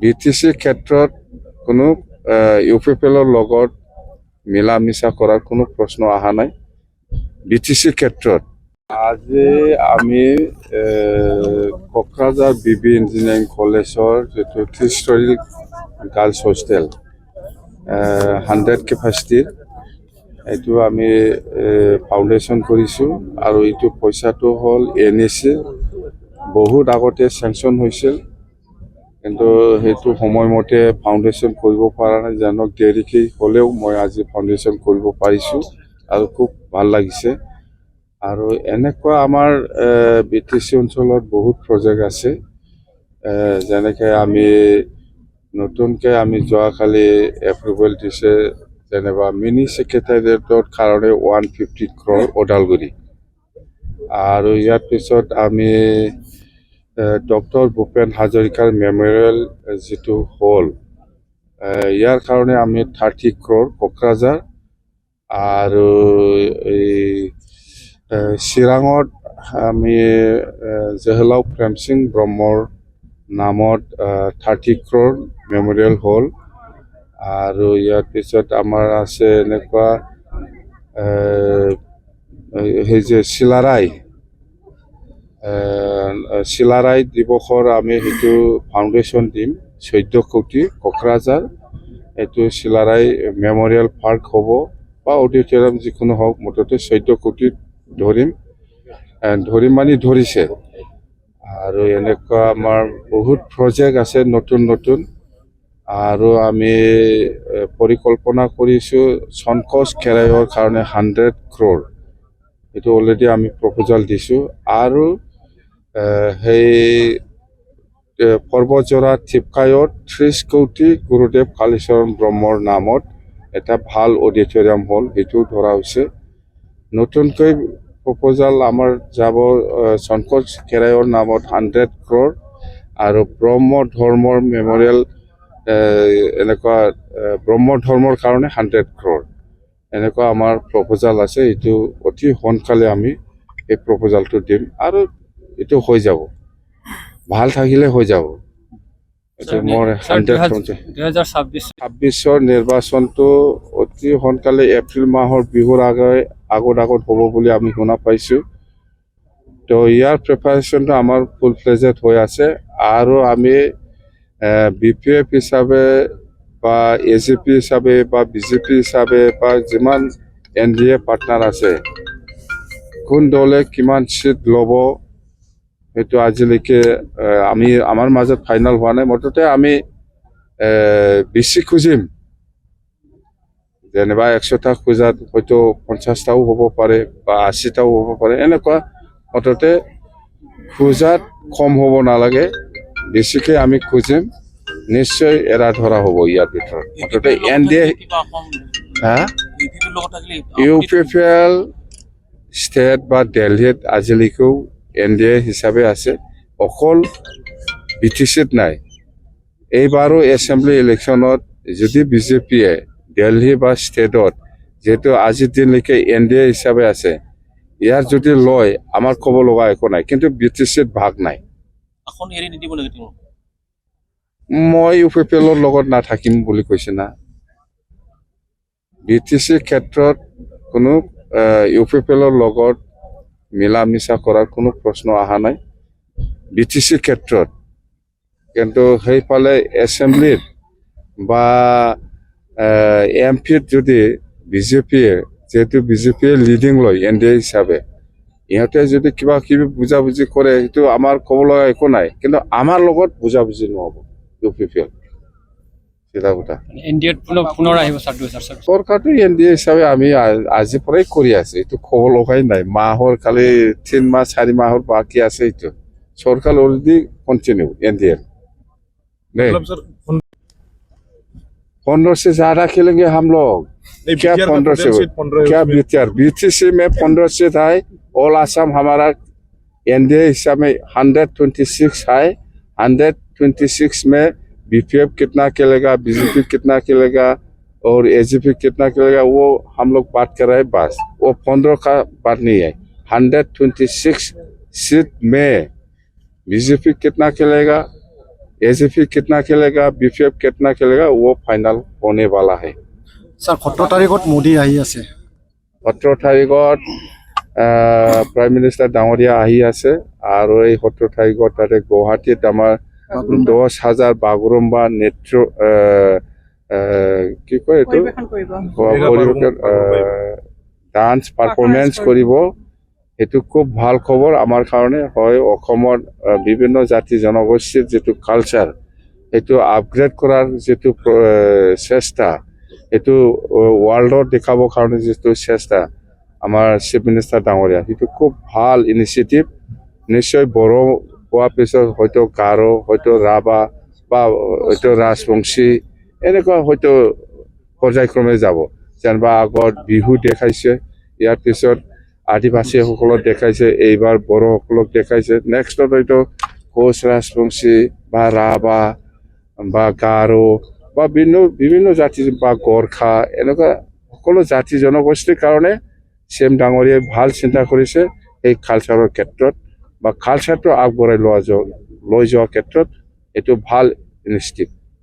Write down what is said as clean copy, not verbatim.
BTC ক্ষেত্ৰত কোনো ইউপিপিএলৰ লগত মিলা মিছা কৰাৰ কোনো প্ৰশ্ন অহা নাই। BTC ক্ষেত্ৰত আজি আমি কোকৰাঝাৰ BB ইঞ্জিনিয়াৰিং কলেজৰ যিটো থ্ৰী-ষ্টৰী গাৰ্লছ হোষ্টেল 100 কেপাচিটিৰ এইটো আমি ফাউণ্ডেশ্যন কৰিছোঁ আৰু এইটো পইচাটো হ'ল NEC বহুত আগতে চেংচন হৈছিল, কিন্তু সেইটো সময়মতে ফাউণ্ডেশ্যন কৰিব পৰা নাই। জানক দেৰিকৈ হ'লেও মই আজি ফাউণ্ডেশ্যন কৰিব পাৰিছোঁ আৰু খুব ভাল লাগিছে। আৰু এনেকুৱা আমাৰ BTC অঞ্চলত বহুত প্ৰজেক্ট আছে, যেনেকৈ আমি নতুনকৈ আমি যোৱাকালি এপ্ৰুভেল দিছে, যেনিবা মিনি ছেক্ৰেটাৰিয়েটৰ কাৰণে 150 crore ওদালগুৰি। আৰু ইয়াৰ পিছত আমি ডক্টৰ ভূপেন হাজৰিকাৰ মেমৰিয়েল যিটো হ'ল ইয়াৰ কাৰণে আমি 30 crore কোকৰাঝাৰ। আৰু এই চিৰাঙত আমি জহলাও প্ৰেমসিং ব্ৰহ্মৰ নামত 30 crore মেমৰিয়েল হ'ল। আৰু ইয়াৰ পিছত আমাৰ আছে এনেকুৱা সেই যে চিলাৰাই দিৱসৰ আমি সেইটো ফাউণ্ডেশ্যন দিম 14 কোটি কোকৰাঝাৰ। এইটো চিলাৰাই মেমৰিয়েল পাৰ্ক হ'ব বা অডিটৰিয়াম যিকোনো হওক, মুঠতে 14 কোটি ধৰিম মানে ধৰিছে। আৰু এনেকুৱা আমাৰ বহুত প্ৰজেক্ট আছে নতুন নতুন। আৰু আমি পৰিকল্পনা কৰিছোঁ চনকোজ খেৰাইৰ কাৰণে 100 crore, এইটো অলৰেডি আমি প্ৰপ'জাল দিছোঁ। আৰু সেই পৰ্বতজোৰা থিপকায়ত 30 কোটি গুৰুদেৱ কালীচৰণ ব্ৰহ্মৰ নামত এটা ভাল অডিটৰিয়াম হ'ল, সেইটো ধৰা হৈছে। নতুনকৈ প্ৰপ'জাল আমাৰ যাব চনকোজ খেৰাইৰ নামত 100 crore আৰু ব্ৰহ্ম ধৰ্মৰ মেমৰিয়েল এনেকুৱা ব্ৰহ্ম ধৰ্মৰ কাৰণে 100 crore। এনেকুৱা আমাৰ প্ৰপ'জাল আছে। এইটো অতি সোনকালে আমি এই প্ৰপ'জালটো দিম আৰু এইটো হৈ যাব, ভাল থাকিলে হৈ যাব। এইটো মোৰ 2026 নিৰ্বাচনটো অতি সোনকালে এপ্ৰিল মাহৰ বিহুৰ আগত হ'ব বুলি আমি শুনা পাইছোঁ। তো ইয়াৰ প্ৰিপাৰেশ্যনটো আমাৰ ফুল ফ্লেজেড হৈ আছে। আৰু আমি BPF হিচাপে বা AGP হিচাপে বা BJP হিচাপে বা যিমান NDA পাৰ্টনাৰ আছে, কোন দলে কিমান চিট ল'ব সেইটো আজিলৈকে আমাৰ মাজত ফাইনেল হোৱা নাই। মুঠতে আমি বেছি খুজিম, যেনিবা 100টা খোজাত হয়তো 50টাও হ'ব পাৰে বা 80টাও হ'ব পাৰে। এনেকুৱা মুঠতে খোজাত কম হ'ব নালাগে, বেছিকৈ আমি খুজিম, নিশ্চয় এৰা ধৰা হ'ব ইয়াৰ ভিতৰত। মুঠতে NDA UPPL ষ্টেট বা দিল্লীত আজিলৈকেও NDA হিচাপে আছে, অকল BTCত নাই। এইবাৰো এছেম্বলি ইলেকশ্যনত যদি BJPয়ে দিল্লী বা ষ্টেটত যিহেতু আজিৰ দিনলৈকে NDA হিচাপে আছে, ইয়াৰ যদি লয় আমাৰ ক'ব লগা একো নাই, কিন্তু BTCত ভাগ নাই। মই UPPLৰ লগত নাথাকিম বুলি কৈছে না। BTC ক্ষেত্ৰত কোনো UPPLৰ লগত মিলা মিছা কৰাৰ কোনো প্ৰশ্ন অহা নাই BTC ক্ষেত্ৰত। কিন্তু সেইফালে এছেম্বলিত বা MPত যদি BJPয়ে, যেহেতু BJPয়ে লিডিং লয় NDA হিচাপে, ইহঁতে যদি কিবা কিবি বুজাবুজি কৰে সেইটো আমাৰ ক'ব লগা একো নাই, কিন্তু আমাৰ লগত বুজাবুজি নহ'ব UPPL। চৰকাৰটো NDA হিচাপে আমি আজিৰ পৰাই কৰি আছে, এইটো ক'ব লগাই নাই। মাহৰ খালি 3 মাহ 4 মাহৰ বাকী আছে। এইটো চৰকাৰ অলৰেডি কণ্টিনিউ NDA। 15 से ज्यादा खेलेंगे हम लोग। क्या 15 से क्या BTC में 15 सीट है। ऑल आसाम हमारा NDA हिसाब में 126 है। 126 में BPF कितना खेलेगा, BJP कितना खेलेगा और AGP कितना खेलेगा, वो हम लोग बात कर रहे हैं बस। वो 15 का बात नहीं है। 126 सीट में BJP कितना खेलेगा एजीपी कितना खेलेगा, बीपीएफ कितना खेलेगा, वो फाइनल होने वाला है। স্যাৰ 17 তাৰিখত মোদী আহি আছে 17 তাৰিখত প্ৰাইম মিনিষ্টাৰ ডাঙৰীয়া আহি আছে আৰু এই 17 তাৰিখত তাতে গুৱাহাটীত আমাৰ 10,000 বাগৰুম্বা নৃত্য কি কয় এইটো ডান্স পাৰফৰ্মেঞ্চ কৰিব। সেইটো খুব ভাল খবৰ আমাৰ কাৰণে হয়। অসমৰ বিভিন্ন জাতি জনগোষ্ঠীৰ যিটো কালচাৰ সেইটো আপগ্ৰেড কৰাৰ যিটো চেষ্টা, সেইটো ৱৰ্ল্ডত দেখাবৰ কাৰণে যিটো চেষ্টা আমাৰ চিফ মিনিষ্টাৰ ডাঙৰীয়া, সেইটো খুব ভাল ইনিচিয়েটিভ। নিশ্চয় বড়ো হোৱাৰ পিছত হয়তো গাৰো, হয়তো ৰাভা বা হয়তো ৰাজবংশী এনেকুৱা হয়তো পৰ্যায়ক্ৰমে যাব। যেনিবা আগত বিহু দেখাইছে, ইয়াৰ পিছত আদিবাসীসকলক দেখাইছে, এইবাৰ বড়োসকলক দেখাইছে, নেক্সটত হয়তো কোচ ৰাজবংশী বা ৰাভা বা গাৰো বা বিভিন্ন জাতি বা গোৰ্খা এনেকুৱা সকলো জাতি জনগোষ্ঠীৰ কাৰণে চিএম ডাঙৰীয়াই ভাল চিন্তা কৰিছে। এই কালচাৰৰ ক্ষেত্ৰত বা কালচাৰটো আগবঢ়াই লৈ যোৱাৰ ক্ষেত্ৰত এইটো ভাল ইনিচিয়েটিভ।